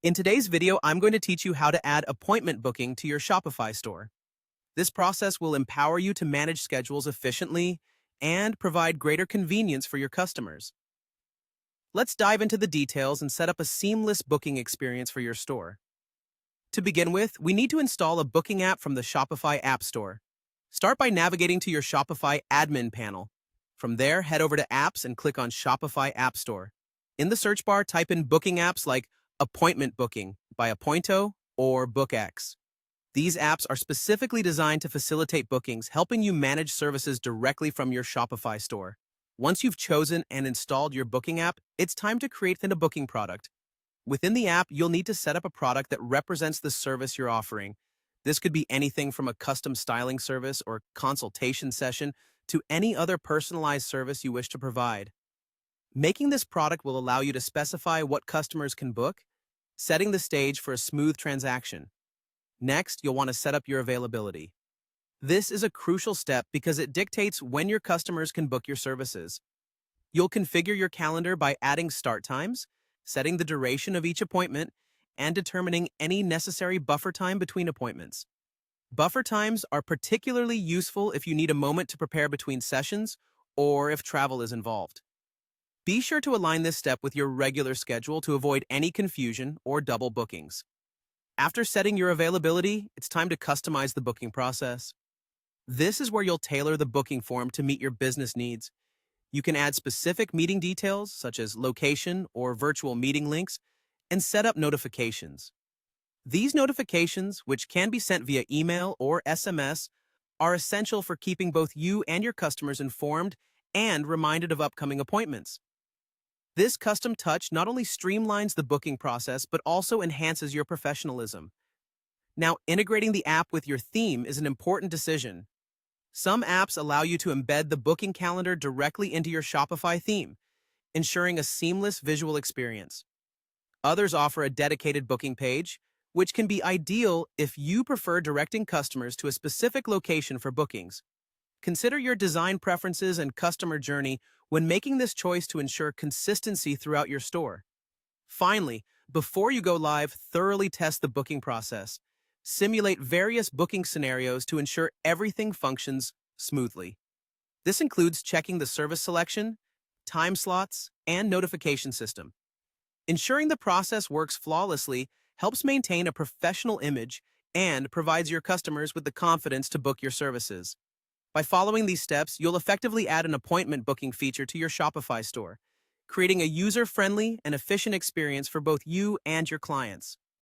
In today's video, I'm going to teach you how to add appointment booking to your Shopify store. This process will empower you to manage schedules efficiently and provide greater convenience for your customers. Let's dive into the details and set up a seamless booking experience for your store. To begin with, we need to install a booking app from the Shopify App Store. Start by navigating to your Shopify admin panel. From there, head over to Apps and click on Shopify App Store. In the search bar, type in booking apps like Appointment Booking by Appointo or BookX. These apps are specifically designed to facilitate bookings, helping you manage services directly from your Shopify store. Once you've chosen and installed your booking app, it's time to create a booking product. Within the app, you'll need to set up a product that represents the service you're offering. This could be anything from a custom styling service or consultation session to any other personalized service you wish to provide. Making this product will allow you to specify what customers can book, setting the stage for a smooth transaction. Next, you'll want to set up your availability. This is a crucial step because it dictates when your customers can book your services. You'll configure your calendar by adding start times, setting the duration of each appointment, and determining any necessary buffer time between appointments. Buffer times are particularly useful if you need a moment to prepare between sessions or if travel is involved. Be sure to align this step with your regular schedule to avoid any confusion or double bookings. After setting your availability, it's time to customize the booking process. This is where you'll tailor the booking form to meet your business needs. You can add specific meeting details, such as location or virtual meeting links, and set up notifications. These notifications, which can be sent via email or SMS, are essential for keeping both you and your customers informed and reminded of upcoming appointments. This custom touch not only streamlines the booking process, but also enhances your professionalism. Now, integrating the app with your theme is an important decision. Some apps allow you to embed the booking calendar directly into your Shopify theme, ensuring a seamless visual experience. Others offer a dedicated booking page, which can be ideal if you prefer directing customers to a specific location for bookings. Consider your design preferences and customer journey when making this choice to ensure consistency throughout your store. Finally, before you go live, thoroughly test the booking process. Simulate various booking scenarios to ensure everything functions smoothly. This includes checking the service selection, time slots, and notification system. Ensuring the process works flawlessly helps maintain a professional image and provides your customers with the confidence to book your services. By following these steps, you'll effectively add an appointment booking feature to your Shopify store, creating a user-friendly and efficient experience for both you and your clients.